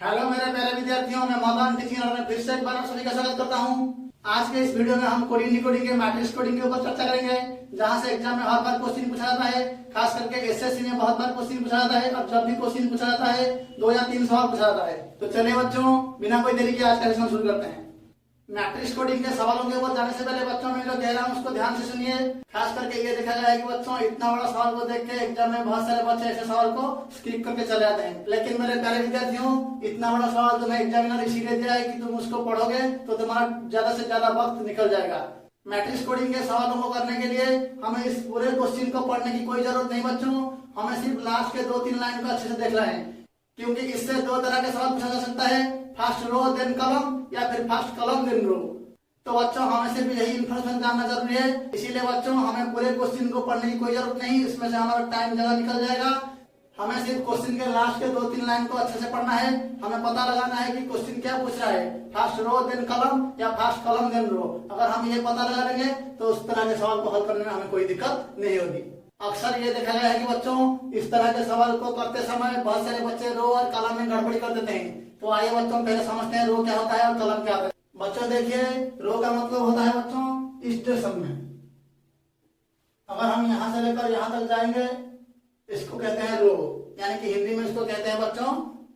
Hello मेरे प्यारे विद्यार्थियों, मैं मदन टीचिंग में फिर से एक बार आप सभी का स्वागत करता हूं। आज के इस वीडियो में हम कोडिंग डिकोडिंग के मैट्रिक्स कोडिंग के ऊपर चर्चा करेंगे, जहां से एग्जाम में हर बार क्वेश्चन पूछा जाता है। खास करके एसएससी में बहुत बार क्वेश्चन पूछा जाता है और जब भी क्वेश्चन पूछा जाता है 2 या 3 सवाल पूछा जाता है। तो चलिए बच्चों, बिना कोई देरी के आज का लेसन शुरू करते हैं। मैट्रिक्स कोडिंग के सवालों के ऊपर जाने से पहले बच्चों में जो कह रहा हूँ उसको ध्यान से सुनिए। खास करके ये देखा गया है कि बच्चों इतना बड़ा सवाल को देख के एग्जाम में बहुत सारे बच्चे ऐसे सवाल को स्किप करके चले जाते हैं। लेकिन मेरे प्यारे विद्यार्थियों, इतना बड़ा सवाल तुम्हें एग्जामिनर इसीलिए दिया है कि तुम उसको पढ़ोगे तो तुम्हारा ज्यादा से ज्यादा वक्त निकल जाएगा। मैट्रिक्स कोडिंग के सवालों को करने के लिए हमें इस पूरे क्वेश्चन को पढ़ने की कोई जरूरत नहीं बच्चों। हमें सिर्फ लास्ट के 2-3 लाइन को अच्छे से देखना है, क्योंकि इससे 2 तरह के सवाल पूछा जा सकता है, फर्स्ट रो देन कॉलम या फिर फर्स्ट कॉलम देन रो। तो बच्चों हमें सिर्फ यही इन्फॉर्मेशन जानना जरूरी है। इसीलिए बच्चों हमें पूरे क्वेश्चन को पढ़ने की कोई जरूरत नहीं, इसमें से हमारा टाइम ज्यादा निकल जाएगा। हमें सिर्फ क्वेश्चन के लास्ट के 2-3 लाइन को अच्छे से पढ़ना है। हमें पता लगाना है कि क्वेश्चन क्या पूछ रहा है, फर्स्ट रो देन कॉलम या फर्स्ट कॉलम देन रो। अगर हम ये पता लगा लेंगे तो उस तरह के सवाल को हल करने में हमें कोई दिक्कत नहीं होगी। अक्सर ये देखा गया है कि बच्चों इस तरह के सवाल को करते समय बहुत सारे बच्चे रो और कॉलम में गड़बड़ी कर देते हैं। तो आइए बच्चों पहले समझते हैं रो क्या होता है और कॉलम क्या होता है। बच्चों देखिए, रो का मतलब होता है बच्चों इस स्टेशन में। अगर हम यहाँ से लेकर यहाँ तक जाएंगे इसको कहते हैं रो, यानी कि हिंदी में इसको कहते हैं बच्चों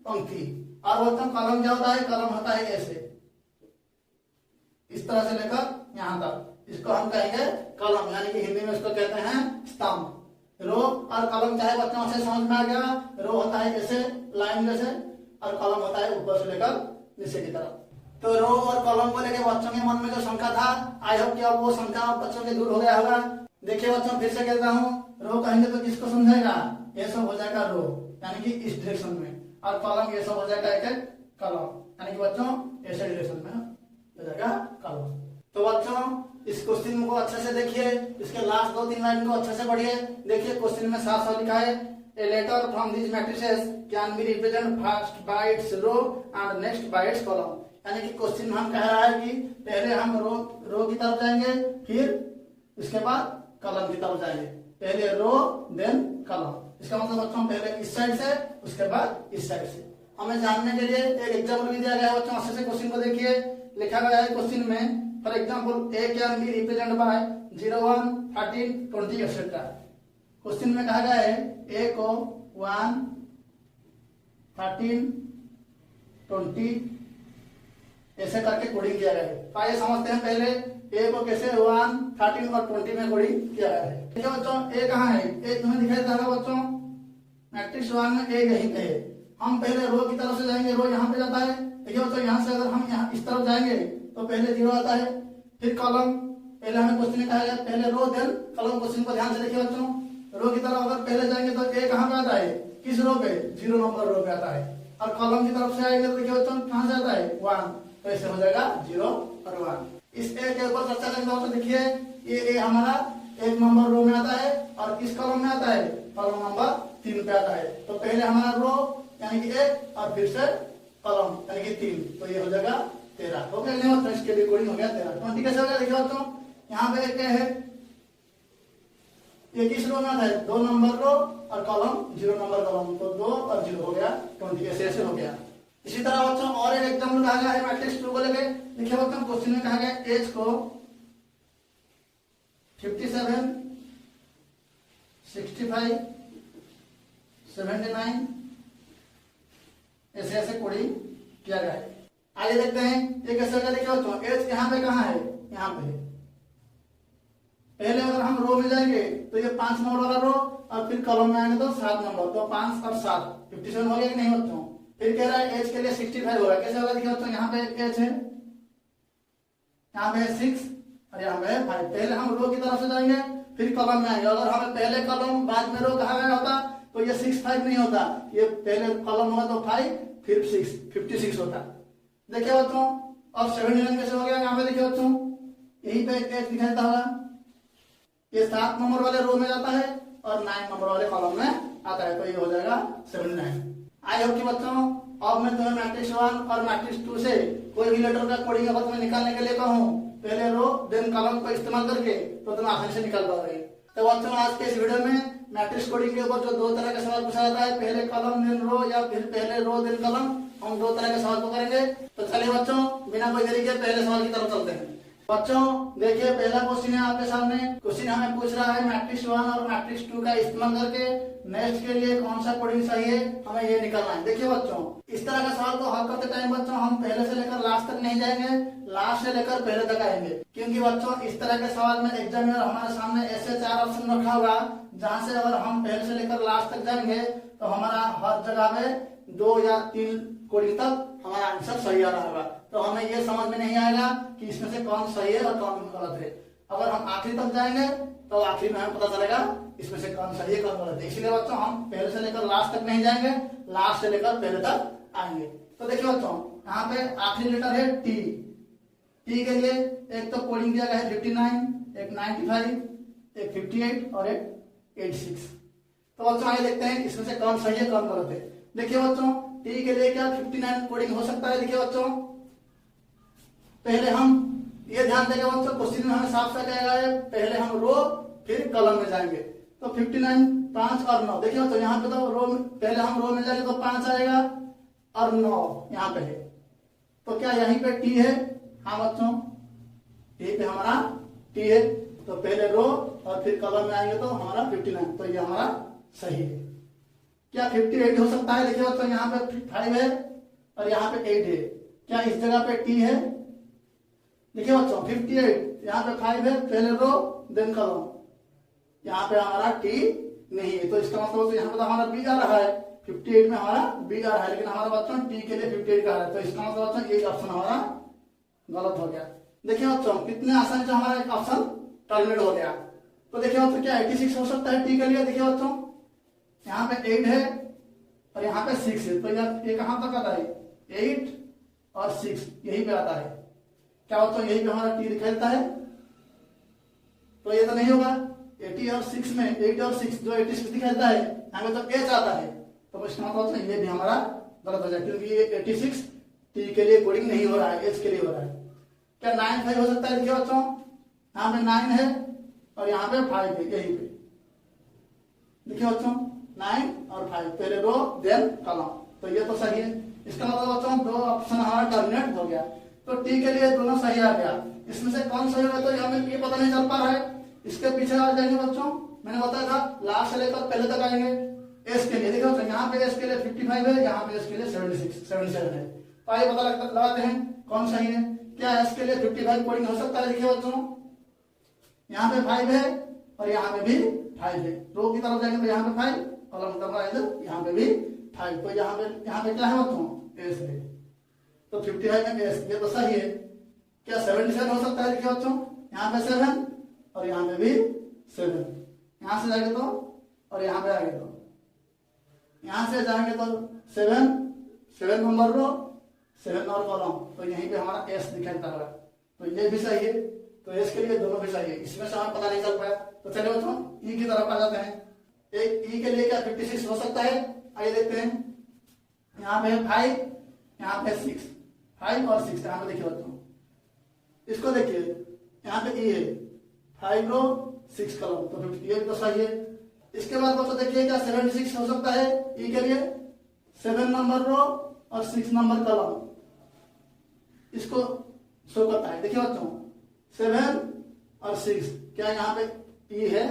पंक्ति। और बच्चों कॉलम क्या होता है, कॉलम होता है ऐसे, इस तरह से लेकर यहाँ तक, इसको हम कहेंगे कॉलम, यानी कि हिंदी में इसको कहते हैं स्तंभ। रो और कॉलम चाहे बच्चों से समझ में आ गया। रो होता है ऐसे लाइन जैसे और कॉलम होता है ऊपर से लेकर नीचे की तरफ। तो रो और कॉलम को लेकर बच्चों के मन में जो शंका था, आई होप कि अब वो शंका बच्चों के दूर हो गया होगा। देखिए बच्चों, फिर से कहता हूँ, रो कहेंगे तो किसको समझाएगा, ये सब हो जाएगा रो, यानी कि इस डायरेक्शन में, और कॉलम ये सब हो जाएगा एक कॉलम, यानी कि बच्चों ऐसे डायरेक्शन में हो जाएगा कॉलम। तो बच्चों इस क्वेश्चन को अच्छे से देखिए, इसके लास्ट 2-3 लाइन को अच्छे से पढ़िए। देखिए क्वेश्चन में साफ साफ लिखा है, A letter from these matrices can be represented first by its row and next by its column। यानी कि क्वेश्चन में हम कह रहा है कि पहले हम रो की तरफ जाएंगे, फिर उसके बाद कॉलम की तरफ जाएंगे। पहले रो देन कॉलम। इसका मतलब बच्चों पहले इस साइड से उसके बाद इस साइड से। हमें जानने के लिए एक एग्जाम्पल भी दिया गया है बच्चों। अच्छे से क्वेश्चन को देखिए, लिखा गया है क्वेश्चन में, for example A can be represent by 0, 1, 13, 20 etcetera. Question में कहा गया है ए को 1, 13, 20 ऐसे करके कोडिंग किया गया है। तो आइए समझते हैं पहले ए को कैसे 1, 13 और 20 में कोडिंग किया गया है। देखिए बच्चों, ए कहाँ है, ए तुम्हें दिखाई देता है बच्चों, मैट्रिक्स 1 में ए यहीं पे है। हम पहले रो की तरफ से जाएंगे, रो यहाँ पे जाता है। देखिए बच्चों, यहाँ से अगर हम यहाँ इस तरफ जाएंगे तो पहले 0 आता है, फिर कॉलम। पहले हमें क्वेश्चन में कहा गया पहले रो देन कॉलम। क्वेश्चन को ध्यान से देखिए बच्चों, रो की तरफ अगर पहले जाएंगे तो ए कहाँ पे आता है, किस रो पे, 0 नंबर रो पे आता है। और कॉलम की तरफ से आएंगे तो देखिए बच्चों कहाँ से आता है, 1, तो ऐसे हो जाएगा 0 और 1। इस ए के ऊपर चर्चा करेंगे तो देखिए ये ए हमारा 1 नंबर रो में आता है और किस कॉलम में आता है, कॉलम नंबर 3 पे आता है। तो पहले हमारा रो यानी कि 1 और फिर से कॉलम यानी कि 3, तो ये हो जाएगा 13। हो गया नहीं, इसके लिए कोडिंग हो गया 13। 20 कैसे हो गया, देखिए बच्चों यहाँ पे एक है, ये किस रो में आता है, 2 नंबर रो और कॉलम 0 नंबर कॉलम, तो 2 और 0 हो गया 20, ऐसे हो गया। इसी तरह बच्चों और एक एग्जाम्पल कहा गया है मैट्रिक्स 2 को लेके। देखिए बच्चों क्वेश्चन में कहा गया एज को 57, 65, 79 ऐसे ऐसे कोडिंग किया गया है। आगे देखते हैं ये कैसे होगा। देखिए बच्चों एज यहाँ पे कहाँ है, यहाँ पे है। पहले अगर हम रो में जाएंगे तो ये 5 नंबर वाला रो और फिर कॉलम में आएंगे तो 7 नंबर, तो 5 और 7 57 हो गया कि नहीं बच्चों। फिर कह रहा है एज के लिए 65 होगा, कैसे होगा देखिए बच्चों, यहाँ पे एज है, यहाँ पे 6 और यहाँ पे 5। पहले हम रो की तरफ से जाएंगे फिर कॉलम में आएंगे। अगर हमें पहले कॉलम बाद में रो कहा गया होता तो ये 6, 5 नहीं होता, ये पहले कॉलम होगा तो 5 फिर 6, 56 होता। देखिए बच्चों अब 79 कैसे हो गया, यहाँ पे देखिए बच्चों यही पे एज दिखाई देता होगा, ये 7 नंबर वाले रो में जाता है और 9 नंबर वाले कॉलम में आता है, तो ये हो जाएगा 79। आई होप कि बच्चों अब मैं तुम्हें मैट्रिक्स 1 और मैट्रिक्स 2 से कोई भी लेटर का कोडिंग अगर तुम्हें निकालने के लिए कहूँ पहले रो देन कॉलम को इस्तेमाल करके, तो तुम आसानी से निकाल पाओगे। तो बच्चों आज के इस वीडियो में मैट्रिक्स कोडिंग के ऊपर जो 2 तरह के सवाल पूछा जाता है, पहले कॉलम देन रो या फिर पहले रो देन कॉलम, हम दो तरह के सवाल को करेंगे। तो चलिए बच्चों बिना कोई देरी के पहले सवाल की तरफ चलते हैं। बच्चों देखिए पहला क्वेश्चन है आपके सामने। क्वेश्चन हमें पूछ रहा है मैट्रिक्स 1 और मैट्रिक्स 2 का इस्तेमाल करके नेक्स्ट के लिए कौन सा कोडिंग सही है, हमें ये निकालना है। देखिए बच्चों इस तरह का सवाल को हल करते टाइम बच्चों हम पहले से लेकर लास्ट तक नहीं जाएंगे, लास्ट से लेकर पहले तक आएंगे, क्योंकि बच्चों इस तरह के सवाल में एग्जामिनर हमारे सामने ऐसे 4 ऑप्शन रखा होगा जहाँ से अगर हम पहले से लेकर लास्ट तक जाएंगे तो हमारा हर जगह में 2 या 3 कोडिंग तक हमारा आंसर सही आ रहा होगा। तो हमें ये समझ में नहीं आएगा कि इसमें से कौन सही है और कौन गलत है। अगर हम आखिरी तक जाएंगे तो आखिरी में हमें पता चलेगा इसमें से कौन सही है कौन गलत है। इसलिए बच्चों हम पहले से लेकर लास्ट तक नहीं जाएंगे, लास्ट से लेकर पहले तक आएंगे। तो देखिए बच्चों यहाँ पे आखिरी लेटर है टी। टी के लिए एक तो कोडिंग दिया गया है 59, एक 95, एक 58 और एक 86। तो बच्चों आगे देखते हैं इसमें से कौन सही है कौन गलत है। देखिए बच्चों टी के लिए क्या 59 कोडिंग हो सकता है। देखिए बच्चों पहले हम ये ध्यान देंगे बच्चों क्वेश्चन में हमें साफ साफ क्या है, पहले हम रो फिर कॉलम में जाएंगे। तो 59 5 और 9। देखिए बच्चों यहाँ पे तो रो पहले हम रो में जाएंगे तो 5 आएगा और 9 यहाँ पे है। तो क्या यहीं पे टी है? हाँ बच्चों यहीं पे हमारा टी है। तो पहले रो और फिर कॉलम में आएंगे तो हमारा 59, तो ये हमारा सही है। क्या 58 हो सकता है? देखिए बच्चों यहाँ पे 5 है और यहाँ पे 8 है। क्या इस जगह पे टी है? देखिए बच्चों 58 यहाँ पे 5 है, पहले रो देन कॉलम, यहाँ पे हमारा टी नहीं है। तो इसका मतलब यहाँ पे तो हमारा बी आ रहा है, 58 में हमारा बी आ रहा है, लेकिन हमारा बच्चों टी के लिए 58 का है। तो इसका मतलब बच्चों ये ऑप्शन हमारा गलत हो गया। देखिए बच्चों कितने आसान से हमारा एक ऑप्शन टर्मिनेट हो गया। तो देखिए बच्चों क्या 86 हो सकता है टी के लिए। देखिए बच्चों यहाँ पे 8 है और यहाँ पे 6 है, तो ये कहाँ तक आता है? 8 और 6 यही पे आता है। क्या बच्चों यही पे हमारा टी दिखाई देता है? तो ये तो नहीं होगा। 80 और 6 में 8 और 6 जो 86 दिखाई देता है, यहाँ पे तो एच आता है। तो इसका मतलब ये भी हमारा गलत हो जाए, क्योंकि ये 86 टी के लिए कोडिंग नहीं हो रहा है, एच के लिए हो रहा है। क्या 9 5 हो सकता है? देखिए बच्चों यहाँ पे 9 है और यहाँ पे 5 है, यही पे। देखिए बच्चों 9 और 5 पहले रो देन कॉलम, तो ये तो सही है। इसका मतलब बच्चों दो ऑप्शन हमारा टर्मिनेट हो गया। तो टी के लिए दोनों सही आ गया। इसमें से कौन सही होगा तो हमें ये पता नहीं चल पा रहा है। इसके पीछे आ जाएंगे बच्चों, मैंने बताया था लास्ट से लेकर पहले तक आएंगे। एस के लिए देखो बच्चों यहाँ पे एस के लिए 55 है, यहाँ पे एस के लिए 77 है। तो आइए पता लगाते हैं कौन सही है। क्या एस के लिए 55 कोडिंग हो सकता है? देखिए बच्चों यहाँ पे 5 है और यहाँ पे भी 5 है। रो की तरफ जाएंगे तो यहाँ पे 5, कॉलम की तरफ आएंगे तो यहाँ पे भी 5। तो यहाँ पे क्या है बच्चों? एस है। तो 55 में एस, ये तो सही है। क्या 77 हो सकता है? देखिए बच्चों यहाँ पे 7 और यहाँ पे भी 7। यहाँ से जाएंगे तो और यहाँ पे आएंगे तो यहाँ से जाएंगे तो 7 नंबर रो 7 और कॉलम, तो यहीं पे हमारा एस दिखाई देता है। तो ये भी सही है। तो एस के लिए दोनों भी सही है। इसमें से हमें पता नहीं चल पाया। तो चलिए बच्चों ई की तरफ आ जाते हैं। एक ई के लिए क्या 56 हो सकता है? आइए देखते हैं। यहाँ पे 5, यहाँ पे 6, 5 और 6 यहाँ पे देखिए बच्चों, इसको देखिए यहाँ पे ई है, 5 रो 6 कॉलम, तो ये भी तो सही है। इसके बाद बच्चों देखिए क्या 76 हो सकता है ई के लिए? 7 नंबर रो और 6 नंबर कॉलम, इसको शो करता है। देखिए बच्चों 7 और 6 क्या यहाँ पे ई है,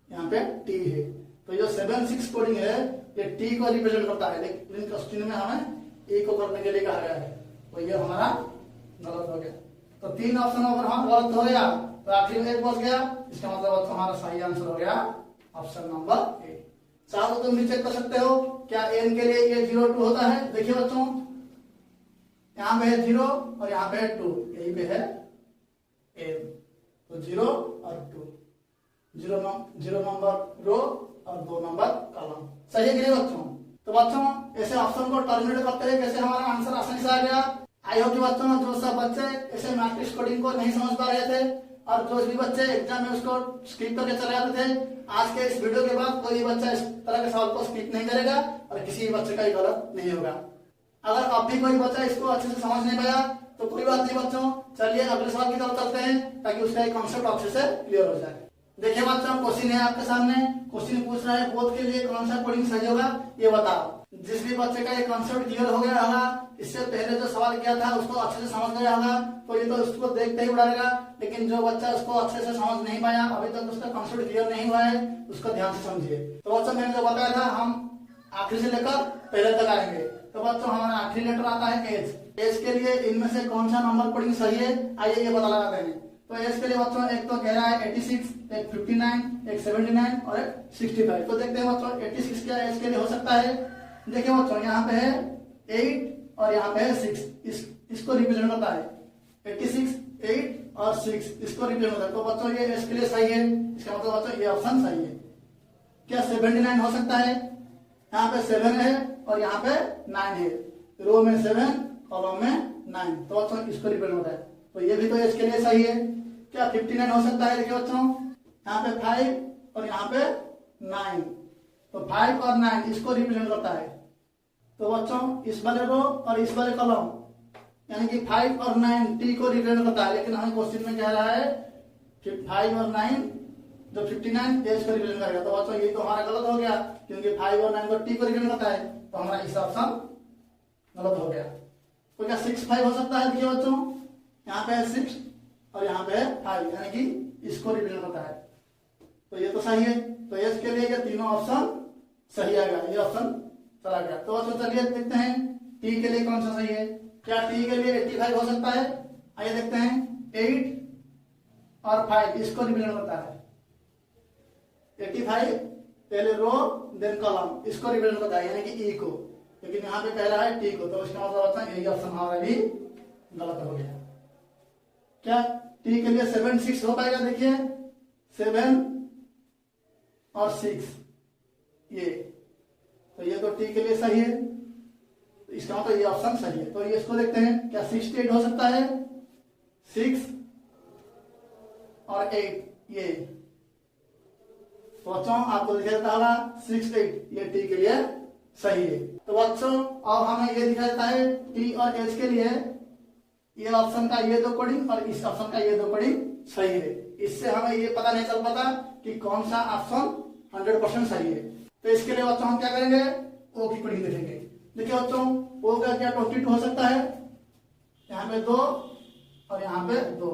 यहाँ पे टी है। तो जो 7 6 कोडिंग है ये टी को रिप्रेजेंट करता है, लेकिन क्वेश्चन में हमें ए को करने के लिए कहा गया है। तो ये हमारा गलत हो गया। तो 3 ऑप्शन अगर हम गलत हो गया तो आखिर में एक बच गया। इसका मतलब हमारा सही आंसर हो गया ऑप्शन नंबर ए। चाहो तुम भी चेक कर सकते हो क्या एन के लिए ये 0 2 होता है। देखिए बच्चों यहाँ पे है 0 और यहाँ पे है 2, यही पे है एन। तो 0 और 2, 0 नंबर रो और 2 नंबर कॉलम, सही है कि नहीं बच्चों? तो बच्चों ऐसे ऑप्शन को टर्मिनेट करते हैं कैसे हमारा आंसर आसानी से आ गया। आई होप कि बच्चों जो सब बच्चे ऐसे मैट्रिक्स कोडिंग को नहीं समझ पा रहे थे और जो भी बच्चे एग्जाम में उसको स्किप करके चले जाते थे, आज के इस वीडियो के बाद कोई बच्चा इस तरह के सवाल को स्किप नहीं करेगा और किसी भी बच्चे का ही गलत नहीं होगा। अगर अब भी कोई बच्चा इसको अच्छे से समझ नहीं पाया तो कोई बात नहीं बच्चों, चलिए अगले सवाल की तरफ चलते हैं ताकि उसका एक कॉन्सेप्ट अच्छे से क्लियर हो जाए। देखिए बच्चों क्वेश्चन है आपके सामने। क्वेश्चन पूछ रहा है बोध के लिए कौन सा कोडिंग सही होगा ये बताओ। जिस भी बच्चे का ये कॉन्सेप्ट क्लियर हो गया होगा, इससे पहले जो सवाल किया था उसको अच्छे से समझ गया होगा, तो ये तो उसको देखते ही उड़ा देगा। लेकिन जो बच्चा उसको अच्छे से समझ नहीं पाया, अभी तक उसका कॉन्सेप्ट क्लियर नहीं हुआ है, उसको ध्यान से समझिए। तो बच्चों मैंने जो बताया था, हम आखिरी से लेकर पहले तक आएंगे। तो बच्चों हमारा आखिरी लेटर आता है एच। एच के लिए इनमें से कौन सा नंबर कोडिंग सही है, आइए ये पता लगाते हैं। तो एच के लिए बच्चों एक तो कह रहा है 86, एक 59, एक 79 और एक 65। तो देखते हैं बच्चों 86 क्या एच के लिए हो सकता है। देखिए बच्चों यहाँ पे है 8 और यहाँ पे है 6, इसको रिप्रेजेंट करता है 86, 8 और 6 इसको रिप्रेजेंट करता है। तो बच्चों ये एच के लिए सही है, इसका मतलब बच्चों ये ऑप्शन सही है। क्या 79 हो सकता है? यहाँ पे 7 है और यहाँ पे 9 है, रो में 7 कॉलम में 9, तो बच्चों इसको रिप्रेजेंट होता है, तो ये भी तो इसके लिए सही है। क्या 59 हो सकता है? देखिए बच्चों यहाँ पे 5 और यहाँ पे 9, तो 5 और 9 इसको रिप्रेजेंट करता है। तो बच्चों इस वाले रो और इस वाले कॉलम यानी कि 5 और 9 टी को रिप्रेजेंट करता है, लेकिन हमें क्वेश्चन में कह रहा है कि 5 और 9 जो 59 एच को रिप्रेजेंट करेगा। तो बच्चों ये तो हमारा गलत हो गया, क्योंकि 5 और 9 को टी को रिप्रेजेंट करता है, तो हमारा इस ऑप्शन गलत हो गया। तो क्या 6, 5 हो सकता है? देखिए बच्चों यहाँ पे है 6 और यहाँ पे है 5, यानी कि इसको रिप्रेजेंट करता है, तो ये तो सही है। तो एच के लिए ये तीनों ऑप्शन सही आएगा, ये ऑप्शन चला गया। तो बच्चों चलिए देखते हैं टी के लिए कौन सा सही है। क्या टी के लिए 85 हो सकता है? आइए देखते हैं 8 और 5 इसको रिप्रेजेंट करता है। 85 पहले रो देन कॉलम इसको रिप्रेजेंट करता है, यानी कि ई को, लेकिन यहाँ पे कह रहा है टी को, तो इसका मतलब होता है यही ऑप्शन हमारा भी गलत हो गया। क्या टी के लिए 7, 6 हो पाएगा? देखिए 7 और 6 ये, तो ये तो टी के लिए सही है, तो इसका मतलब ये ऑप्शन सही है। तो ये इसको देखते हैं, क्या 68 हो सकता है? 6 और 8 ये, तो बच्चों आपको दिखाई देता होगा 6, 8 ये टी के लिए सही है। तो बच्चों अब हमें ये दिखाई देता है टी और एच के लिए ये ऑप्शन का ये दो कोडिंग और इस ऑप्शन का ये दो कोडिंग सही है। इससे हमें ये पता नहीं चल पाता कि कौन सा ऑप्शन 100% सही है। तो इसके लिए बच्चों हम क्या करेंगे, ओ की कोडिंग देखेंगे। देखिए बच्चों ओ का क्या 22 हो सकता है? यहाँ पे 2 और यहाँ पे 2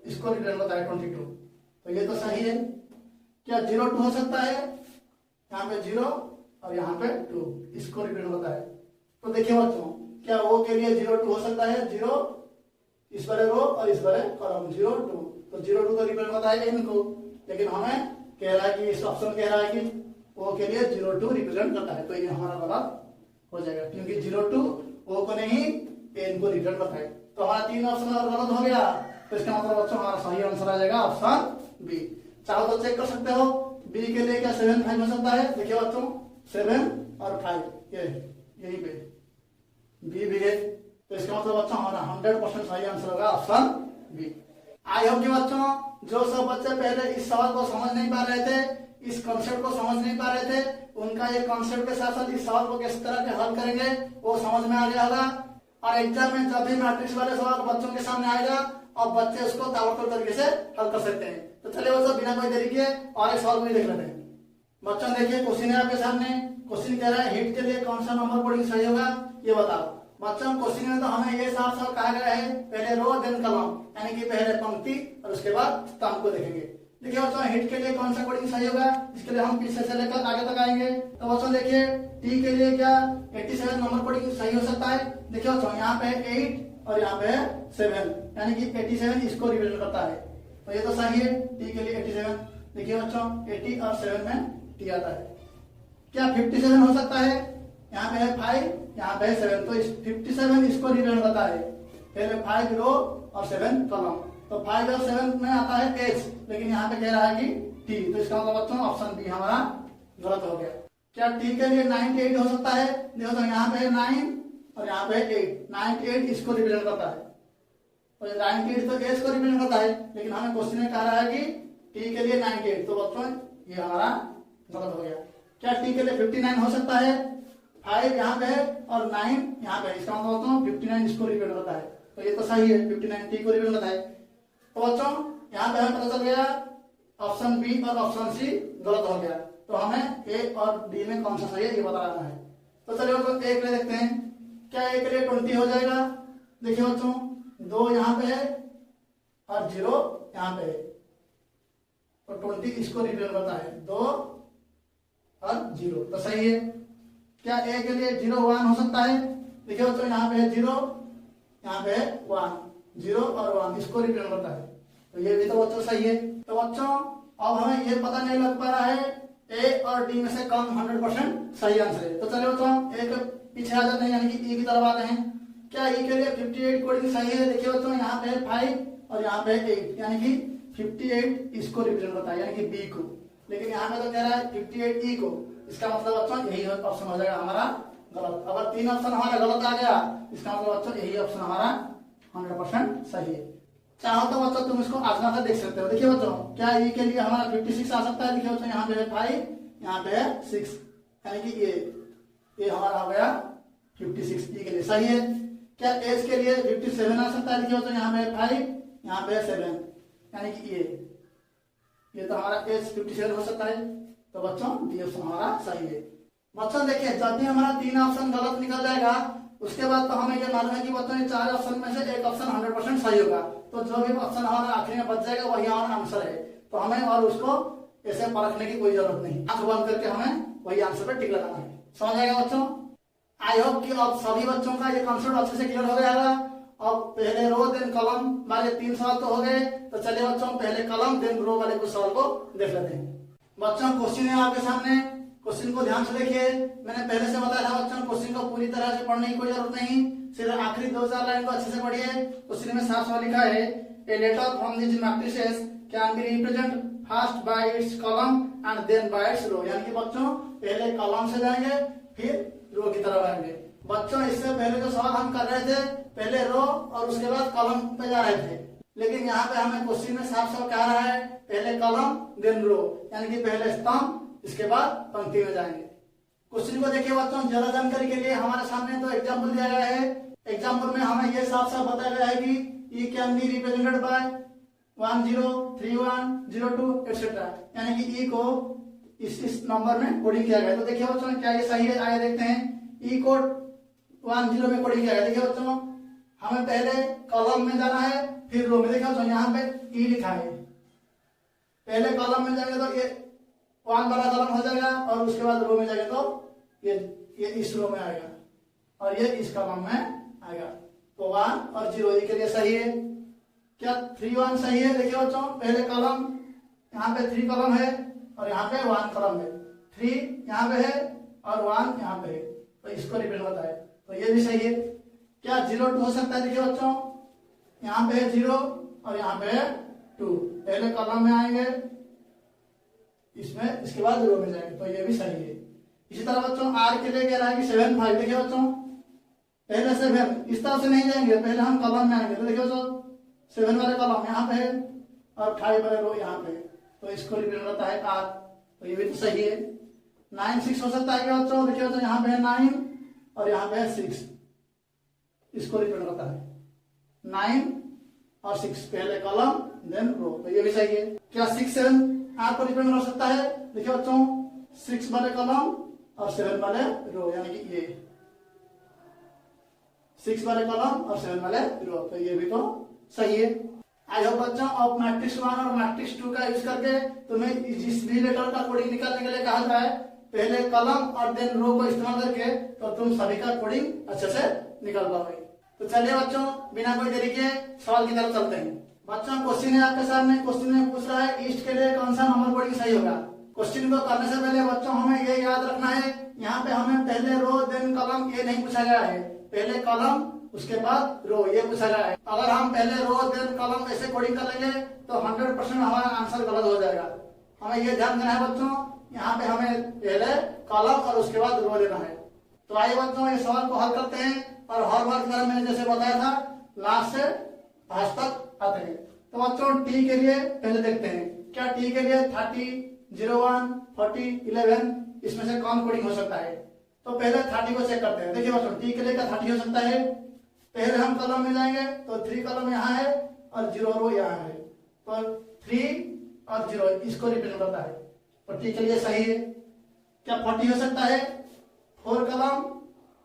इसको रिप्रेजेंट होता है 22, तो ये तो सही है। क्या 02 हो सकता है? यहाँ पे 0 और यहाँ पे 2 इसको रिप्रेजेंट होता है। तो देखिए बच्चों क्या ओ के लिए 02 हो सकता है? 0 इस वाले रो और इस वाले कॉलम 0, 2, तो 0, 2 तो रिप्रेजेंट होता है n को, लेकिन हमें कह रहा है कि इस ऑप्शन कह रहा है कि ओ के लिए 02 रिप्रेजेंट करता है, तो ये हमारा गलत हो जाएगा, क्योंकि 02 ओ को नहीं n को रिप्रेजेंट करता है। तो हमारा 3 ऑप्शन और गलत हो गया, तो इसका मतलब बच्चों हमारा सही आंसर आ जाएगा ऑप्शन बी। चाहो तो चेक कर सकते हो बी के लिए क्या 7, 5 हो सकता है? देखिए बच्चों 7 और 5 ये यही पे बी भी है, तो इसका मतलब बच्चों हमारा 100% सही आंसर होगा ऑप्शन बी। आई होप कि बच्चों जो सब बच्चे पहले इस सवाल को समझ नहीं पा रहे थे, इस कॉन्सेप्ट को समझ नहीं पा रहे थे, उनका ये कॉन्सेप्ट के साथ साथ इस सवाल को किस तरह के हल करेंगे वो समझ में आ गया होगा। और एग्जाम में जब भी मैट्रिक्स वाले सवाल बच्चों के सामने आएगा और बच्चे उसको ताबड़तोड़ तरीके से हल कर सकते हैं। तो चलिए बच्चों बिना कोई देरी के और एक सवाल को देख लेते हैं। बच्चों देखिए क्वेश्चन है आपके सामने। क्वेश्चन कह रहा है हिट के लिए कौन सा नंबर कोडिंग सही होगा ये बताओ। बच्चों क्वेश्चन में तो हमें ये साफ साफ कहा गया है पहले रो देन कॉलम, यानी कि पहले पंक्ति और उसके बाद स्तंभ को देखेंगे। देखिए बच्चों हिट के लिए कौन सा कोडिंग सही होगा, इसके लिए हम पीछे से लेकर आगे तक आएंगे। तो बच्चों देखिए टी के लिए क्या 87 नंबर कोडिंग सही हो सकता है। देखिए बच्चों यहाँ पे 8 और यहाँ पे 7, यानी कि 87 इसको रिप्रेजेंट करता है, तो ये तो सही है टी के लिए 87। देखिए बच्चों 80 और 7 में टी आता है। क्या 57 हो सकता है? यहाँ पे है 5, यहाँ पे है 7, तो 57 इसको रिप्रेजेंट करता है, पहले 5 रो और 7 कॉलम, तो 5 और 7 में आता है एच, लेकिन यहाँ पे कह रहा है कि टी, तो इसका मतलब बच्चों ऑप्शन बी हमारा गलत हो गया। क्या टी के लिए 98 हो सकता है? देखो तो यहाँ पे 9 और यहाँ पे 8, 98 इसको रिप्रेजेंट करता है, और 98 तो एच को रिप्रेजेंट करता है, लेकिन हमें क्वेश्चन में कह रहा है कि टी के लिए 98, तो बच्चों ये हमारा गलत हो गया। क्या टी के लिए 59 हो सकता है? 5 यहाँ पे है और 9 यहाँ पे, इसका मतलब बच्चों 59 इसको रिप्रेजेंट करता है, तो ये तो सही है 59 टी को रिप्रेजेंट करता है। तो बच्चों यहाँ पे हमें पता चल गया ऑप्शन बी और ऑप्शन सी गलत हो गया, तो हमें ए और डी में कौन सा सही है ये बताना है। तो चलिए बच्चों एक ले देखते हैं, क्या ए के लिए 20 हो जाएगा। देखिए बच्चों 2 यहाँ पे है और 0 यहाँ पे है, तो 20 इसको रिप्रेजेंट करता है, 2 और 0, तो सही है। क्या ए के लिए 0 1 हो सकता है। देखिए बच्चों यहाँ पे है 0, यहाँ पे है 1, 0 और 1 इसको रिप्रेजेंट करता है, तो ये भी तो बच्चों सही है। तो बच्चों अब हमें ये पता नहीं लग पा रहा है ए और डी में से कौन 100% सही आंसर है। तो चलिए बच्चों एक पीछे आ जाते हैं, यानी कि ई की तरफ आते हैं। क्या ई के लिए 58 कोडिंग सही है। देखिए बच्चों यहाँ पे 5 और यहाँ पे 8, यानी कि 58 इसको रिप्रेजेंट करता है, यानी कि बी को। लेकिन यहाँ पे तो कह रहा है 58 ई को, इसका मतलब बच्चों यही ऑप्शन हो जाएगा हमारा गलत। अगर 3 ऑप्शन हमारा गलत आ गया, इसका मतलब बच्चों यही ऑप्शन हमारा 100% सही है। चाहो तो बच्चों तुम इसको आजमा कर देख सकते हो। देखिए बच्चों क्या ई के लिए हमारा 56 आ सकता है। देखिए बच्चों यहाँ पे है 5, यहाँ पे है 6, यानी कि ये हमारा हो गया 56 ई के लिए सही है। क्या एस के लिए 57 आ सकता है। देखिए बच्चों यहाँ पे है 5, यहाँ पे है 7, यानी कि ये तो हमारा एस 57 हो सकता है। तो बच्चों डी ऑप्शन हमारा सही है। बच्चों देखिए जब भी हमारा 3 ऑप्शन गलत निकल जाएगा, उसके बाद तो हमें ये मालूम है कि बच्चों ये 4 ऑप्शन में से एक ऑप्शन 100% सही होगा। तो जो भी ऑप्शन हमारा आखिरी में बच जाएगा वही हमारा आंसर है। तो हमें और उसको ऐसे परखने की कोई जरूरत नहीं, आंख बंद करके हमें वही आंसर पे टिक लगाना है। समझ आएगा बच्चों। आई होप कि अब सभी बच्चों का ये कॉन्सेप्ट अच्छे से क्लियर हो गया। अब पहले रो देन कॉलम वाले 3 सवाल तो हो गए। तो चलिए बच्चों पहले कॉलम देन रो वाले कुछ सवाल को देख लेते हैं। बच्चों क्वेश्चन है आपके सामने, क्वेश्चन को ध्यान से देखिए। मैंने पहले से बताया था बच्चों क्वेश्चन को पूरी तरह से पढ़ने की कोई जरूरत नहीं, सिर्फ आखिरी 2-4 लाइन को अच्छे से पढ़िए। क्वेश्चन में साफ साफ लिखा है a letter from this matrices can be represent first by its column and then by its row. यानी कि बच्चों पहले कॉलम से जाएंगे फिर रो की तरफ आएंगे। बच्चों इससे पहले जो सवाल हम कर रहे थे पहले रो और उसके बाद कॉलम पे जा रहे थे, लेकिन यहाँ पे हमें क्वेश्चन में साफ साफ कह रहा है पहले कॉलम देन रो, यानी कि पहले स्तंभ इसके बाद पंक्ति में जाएंगे। क्वेश्चन को देखिए बच्चों ज्यादा जानकारी के लिए हमारे सामने तो एग्जाम्पल दिया गया है। एग्जाम्पल में हमें यह साफ साफ बताया गया है कि e can be represented by 10 31 02 etcetera, यानी कि ई को इस नंबर में कोडिंग किया गया है। तो देखिए बच्चों क्या ये सही है, आइए देखते हैं। ई को 10 में कोडिंग किया गया। देखिए बच्चों हमें पहले कॉलम में जाना है फिर रो में। देखिए बच्चों यहाँ पे ई लिखा है, पहले कॉलम में जाएंगे तो ये 1 वाला कॉलम हो जाएगा और उसके बाद रो में जाएंगे तो ये इस रो में आएगा और ये इस कॉलम में आएगा। तो 1 और 0 ये के लिए सही है। क्या 3 1 सही है। देखिए बच्चों पहले कॉलम यहाँ पे 3 कॉलम है और यहाँ पे 1 कॉलम है, 3 यहाँ पे है और 1 यहाँ पे है, तो इसको रिप्रेजेंट होता है, तो ये भी सही है। क्या 0 2 हो सकता है। देखिए बच्चों यहाँ पे है 0 और यहाँ पे है 2, पहले कॉलम में आएंगे इसमें, इसके बाद रो में जाएंगे, तो ये भी सही है। इसी तरह बच्चों आर के लिए कह रहा है कि 7 5। देखिए बच्चों पहले 7 इस तरह से नहीं जाएंगे, पहले हम कॉलम में आएंगे। तो देखिए बच्चों 7 वाले कॉलम यहाँ पे है और 5 वाले रो यहाँ पे है, तो इसको रिप्रेजेंट करता है आर, तो ये भी तो सही है। 9 6 हो सकता है कि बच्चों देखिए बच्चों यहाँ पे है 9 और यहाँ पे है 6, इसको रिप्रेजेंट करता है 9 और 6, पहले कॉलम देन रो, तो ये भी सही है। क्या 6 7 आर को रिप्रेजेंट कर सकता है। देखिए बच्चों 6 वाले कॉलम और 7 वाले रो, यानी कि ये 6 वाले कॉलम और 7 वाले रो, तो ये भी तो सही है। आई होप बच्चों अब मैट्रिक्स 1 और मैट्रिक्स 2 का यूज करके तुम्हें जिस भी लेटर का कोडिंग निकालने के लिए कहा जाए पहले कॉलम और देन रो को इस्तेमाल करके, तो तुम सभी का कोडिंग अच्छे से निकाल पाओगे। तो चलिए बच्चों बिना कोई देरी के सवाल की तरफ चलते हैं। बच्चों क्वेश्चन है आपके सामने, क्वेश्चन में पूछ रहा है ईस्ट के लिए कौन सा नंबर कोडिंग सही होगा। क्वेश्चन को करने से पहले बच्चों हमें ये याद रखना है, यहाँ पे हमें पहले रो देन कॉलम ये नहीं पूछा गया है, पहले कॉलम उसके बाद रो ये पूछा गया है। अगर हम पहले रो देन कॉलम ऐसे कोडिंग कर लेंगे तो 100% हमारा आंसर गलत हो जाएगा। हमें ये ध्यान देना है बच्चों, यहाँ पे हमें पहले कॉलम और उसके बाद रो लेना है। तो आइए बच्चों ये सवाल को हल करते हैं और हर बार की तरह मैंने जैसे बताया था लास्ट से लास्ट तक आते हैं। तो बच्चों टी के लिए पहले देखते हैं, क्या टी के लिए 30 01 40 11 इसमें से कौन कोडिंग हो सकता है। तो पहले 30 को चेक करते हैं। देखिए बच्चों टी के लिए क्या 30 हो सकता है। पहले हम कॉलम में जाएंगे तो 3 कॉलम यहाँ है और 0 रो यहाँ है, तो 3 और 0 इसको रिप्रेजेंट करता है, तो टी के लिए सही है। क्या 40 हो सकता है। 4 कॉलम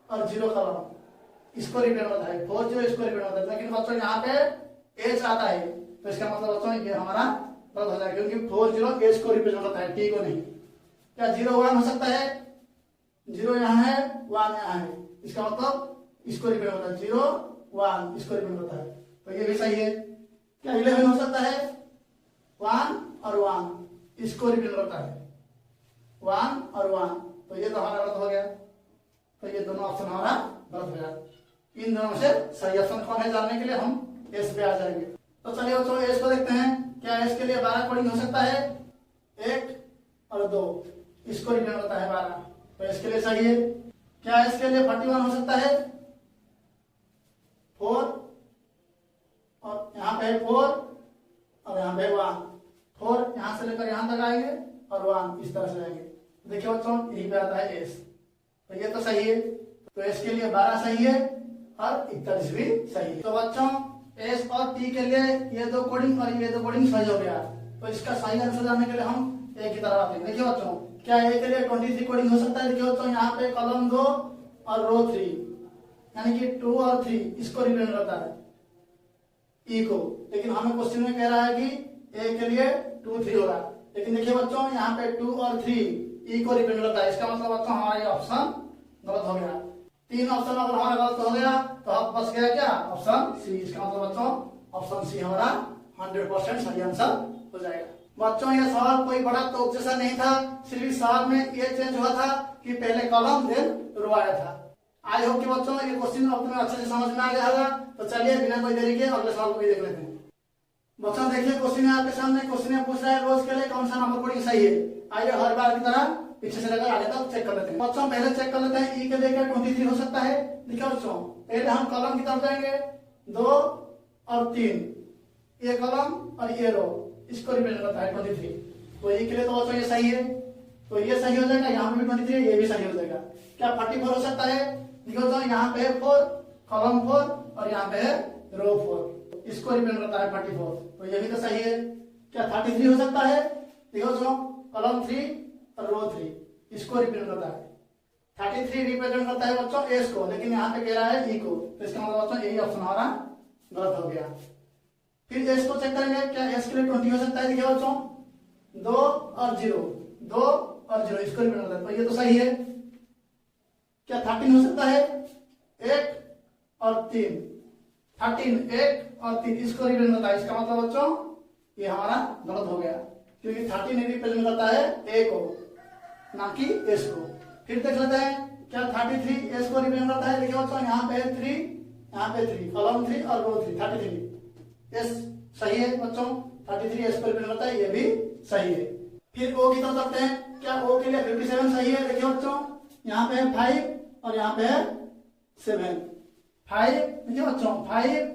और 0 कॉलम इसको रिप्रेजेंट होता है, 4 0 इसको रिप्रेजेंट होता है। लेकिन बच्चों यहाँ पे एच आता है तो इसका मतलब बच्चों ये हमारा गलत हो जाएगा, क्योंकि 4 0 एच को रिप्रेजेंट होता है, टी को नहीं। क्या 0 1 हो सकता है? 0 यहाँ है, 1 यहाँ है, इसका मतलब इसको रिप्रेजेंट होता है, 0 1 इसको रिप्रेजेंट होता है, तो ये भी सही है। क्या 11 हो सकता है? 1 और 1 इसको रिप्रेजेंट होता है, 1 और 1, तो ये तो हमारा गलत हो गया। तो ये दोनों ऑप्शन हमारा गलत हो गया। इन दोनों से सही ऑप्शन कौन है जानने के लिए हम एस पे आ जाएंगे। तो चलिए बच्चों एस को देखते हैं। क्या एस के लिए 12 कोडिंग हो सकता है? 1 और 2 इसको रिप्रेजेंट होता है 12, तो इसके लिए सही है। क्या इसके लिए 41 हो सकता है? 4 और यहाँ पे 4 और यहाँ पे 1, 4 यहाँ से लेकर यहाँ तक आएंगे और 1 इस तरह से आएंगे। देखिए बच्चों यही पे आता है एस, तो ये तो सही है। तो एस के लिए 12 सही है और 41 भी सही है। तो बच्चों एस और टी के लिए ये दो कोडिंग और ये दो कोडिंग सही हो गया। तो इसका सही आंसर जानने के लिए हम ए की तरफ आते हैं। देखिए बच्चों क्या ए के लिए 23 कोडिंग हो सकता है? देखिए बच्चों यहाँ पे कॉलम 2 और रो 3 यानी कि 2 और 3 इसको रिप्रेजेंट करता है ई को, लेकिन हमें क्वेश्चन में कह रहा है कि ए के लिए 2 3 होगा, लेकिन देखिए बच्चों यहाँ पे 2 और 3 ई को रिप्रेजेंट करता है। इसका मतलब बच्चों हमारा ये ऑप्शन गलत हो गया। 3 ऑप्शन अगर हमारा गलत हो गया तो अब बच गया क्या? Option C. इसका मतलब बच्चों ऑप्शन सी हमारा 100% सही आंसर हो जाएगा। बच्चों ये सवाल कोई बड़ा तो जैसा नहीं था, सिर्फ इस सवाल में ये चेंज हुआ था कि पहले कॉलम देन रो आया था। आई होप कि बच्चों ये क्वेश्चन अपने अच्छे से समझ में आ गया होगा। तो चलिए बिना कोई देरी के अगले सवाल को भी देख लेते हैं। बच्चों देखिए क्वेश्चन है आपके सामने। क्वेश्चन में पूछ रहा है रोज के लिए कौन सा नंबर कोडिंग सही है। आइए हर बार की तरह पीछे से लेकर आगे तक चेक कर लेते हैं। बच्चों पहले चेक कर लेते हैं ई के लिए क्या 23 हो सकता है। देखिए बच्चों पहले हम कॉलम की तरफ जाएंगे, 2 और 3 ये कॉलम और ये रो इसको रिप्रेजेंट करता है 23, तो ई के लिए तो बच्चों ये सही है, तो ये सही हो जाएगा। यहाँ पे भी 23 ये भी सही हो जाएगा। क्या 44 हो सकता है? देखिए बच्चों यहाँ पे 4 कॉलम 4 और यहाँ पे रो 4 इसको रिप्रेजेंट करता है 44, तो ये भी तो सही है। क्या 33 हो सकता है? देखो बच्चों कॉलम 3 और रो 3 इसको रिप्रेजेंट करता है। 33 रिप्रेजेंट करता है बच्चों एस को, लेकिन यहाँ पे कह रहा है ई को, तो इसका मतलब बच्चों यही ऑप्शन हमारा गलत हो गया। फिर एस को चेक करेंगे। क्या एस के लिए 20 हो सकता है? देखिए बच्चों 2 और 0 2 और 0 इसको रिप्रेजेंट करता है, तो ये तो सही है। क्या 13 हो सकता है? 1 और 3 13 1 और 3 इसको रिप्रेजेंट करता है। इसका मतलब बच्चों ये हमारा गलत हो गया, क्योंकि 13 रिप्रेजेंट करता है ए को ना कि एस को। फिर देख लेते हैं क्या 33 एस को रिप्रेजेंट करता है। देखिए बच्चों यहाँ पे 3 यहाँ पे 3 कॉलम 3 और रो 3 33 एस सही है बच्चों। 33 एस को रिप्रेजेंट करता है, ये भी सही है। फिर ओ की तरफ चलते हैं। क्या ओ के लिए 57 सही है? देखिए बच्चों यहाँ पे है 5 और यहाँ पे है 7 5 देखिए बच्चों 5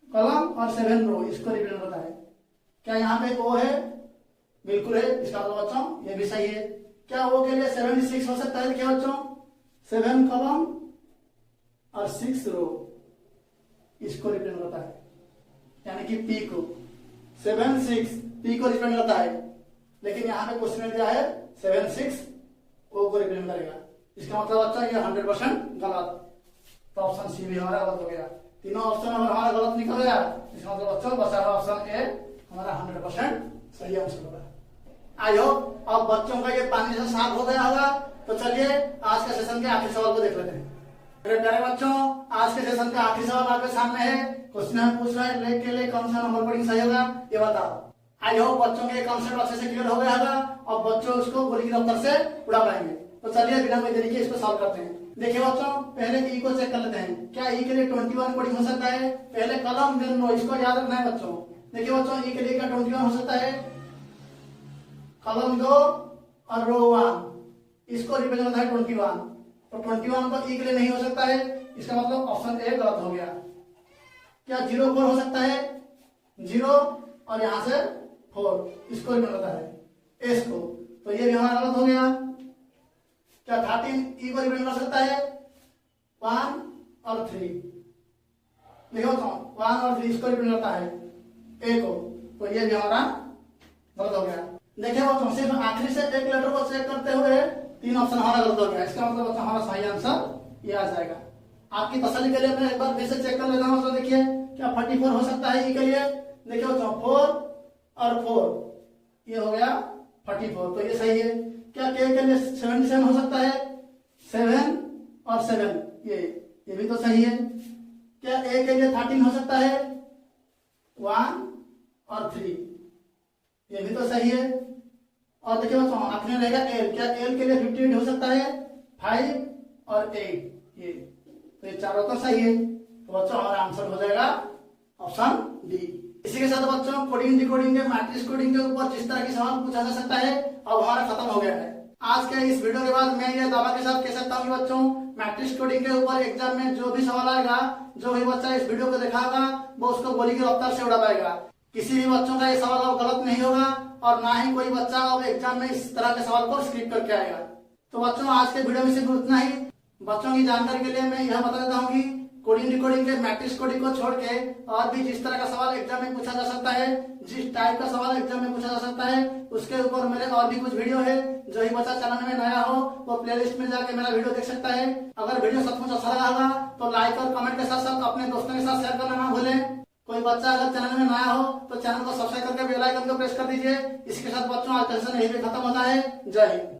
कॉलम और 7 रो इसको रिप्रेजेंट करता है। क्या यहाँ पे ओ है? बिल्कुल है, इसका मतलब बच्चों ये भी सही है। क्या ओ के लिए 76 हो सकता है? देखिए बच्चों 7 कॉलम और 6 रो इसको रिप्रेजेंट करता है, यानी कि पी को 7 6 पी को रिप्रेजेंट करता है, लेकिन यहाँ पे क्वेश्चन में दिया है 7 6 ओ को रिप्रेजेंट करेगा। इसका मतलब बच्चा ये 100% गलत, तो ऑप्शन सी भी हमारा गलत हो गया। तीनों ऑप्शन अगर हमारा गलत निकल गया, इसका मतलब बच्चों बचा हुआ ऑप्शन ए हमारा 100% सही आंसर होगा। आई होप अब बच्चों का ये पानी से साफ हो गया होगा। तो चलिए आज के सेशन के आखिरी सवाल को देख लेते हैं। मेरे प्यारे बच्चों आज के सेशन का आखिरी सवाल आपके सामने है। क्वेश्चन में पूछ रहा है लेग के लिए कौन सा नंबर कोडिंग सही होगा, ये बताओ। आई होप बच्चों के कॉन्सेप्ट अच्छे से क्लियर हो गया होगा और बच्चों उसको गोली की रफ्तार से उड़ा पाएंगे। तो चलिए बिना कोई देरी के इसको सॉल्व करते हैं। देखिए बच्चों पहले ई को चेक कर लेते हैं। क्या ई के लिए 21 कोडिंग हो सकता है? पहले कॉलम देन रो इसको याद रखना है बच्चों। देखिए बच्चों ई के लिए क्या 21 हो सकता है? कॉलम 2 और रो 1 इसको रिप्रेजेंट करता है 21, तो 21 तो ई के लिए नहीं हो सकता है। इसका मतलब ऑप्शन ए गलत हो गया। क्या 04 हो सकता है? 0 और यहाँ से 4 इसको रिप्रेजेंट करता है एस को, तो ये भी हमारा गलत हो गया। क्या 13 ई को रिप्रेजेंट कर सकता है? 1 और 3 देखो तो 1 और 3 इसको रिप्रेजेंट करता है ए को, तो ये भी हमारा गलत हो गया। देखिए बच्चों सिर्फ आखिरी से एक लेटर को चेक करते हुए 3 ऑप्शन हमारा गलत हो गया। इसका मतलब हमारा सही आंसर ये आ जाएगा। आपकी तसल्ली के लिए मैं एक बार फिर से चेक कर लेता हूँ। तो देखिए क्या 44 हो सकता है ई के लिए? देखिए बच्चों 4 और 4 ये हो गया 44, तो ये सही है। क्या के लिए 77 हो सकता है? 7 और 7 ये भी तो सही है। क्या ए के लिए 13 हो सकता है? 1 और 3 ये भी तो सही है। और देखिए बच्चों आखिरी रहेगा एल। क्या एल के लिए 58 हो सकता है? 5 और 8 ये, तो ये चारों तो सही है। तो बच्चों हमारा आंसर हो जाएगा ऑप्शन डी। इसी के साथ बच्चों कोडिंग डिकोडिंग के मैट्रिक्स कोडिंग के ऊपर जिस तरह की सवाल पूछा जा सकता है अब हमारा खत्म हो गया है। आज के इस वीडियो के बाद मैं ये दावा के साथ कह सकता हूँ कि बच्चों मैट्रिक्स कोडिंग के ऊपर एग्जाम में जो भी सवाल आएगा, जो भी बच्चा इस वीडियो को दिखाएगा वो उसको गोली की रफ्तार से उड़ा पाएगा। किसी भी बच्चों का ये सवाल अब गलत नहीं होगा और ना ही कोई बच्चा अब एग्जाम में इस तरह के सवाल को स्किप करके आएगा। तो बच्चों आज के वीडियो में सिर्फ उतना ही। बच्चों की जानकारी के लिए मैं यह बता देता हूँ कि कोडिंग डिकोडिंग के मैट्रिक्स कोडिंग को छोड़ के और भी जिस तरह का सवाल एग्जाम में पूछा जा सकता है, जिस टाइप का सवाल एग्जाम में पूछा जा सकता है, उसके ऊपर मेरे और भी कुछ वीडियो है। जो ही बच्चा चैनल में नया हो वो प्लेलिस्ट में जाके मेरा वीडियो देख सकता है। अगर वीडियो सचमुच अच्छा लगा होगा तो लाइक और कमेंट के साथ साथ अपने दोस्तों के साथ शेयर करना ना भूलें। कोई बच्चा अगर चैनल में नया हो तो चैनल को सब्सक्राइब करके बेल आइकन को प्रेस कर दीजिए। इसके साथ बच्चों आज का सेशन यहीं पे खत्म होता है। जय हिंद।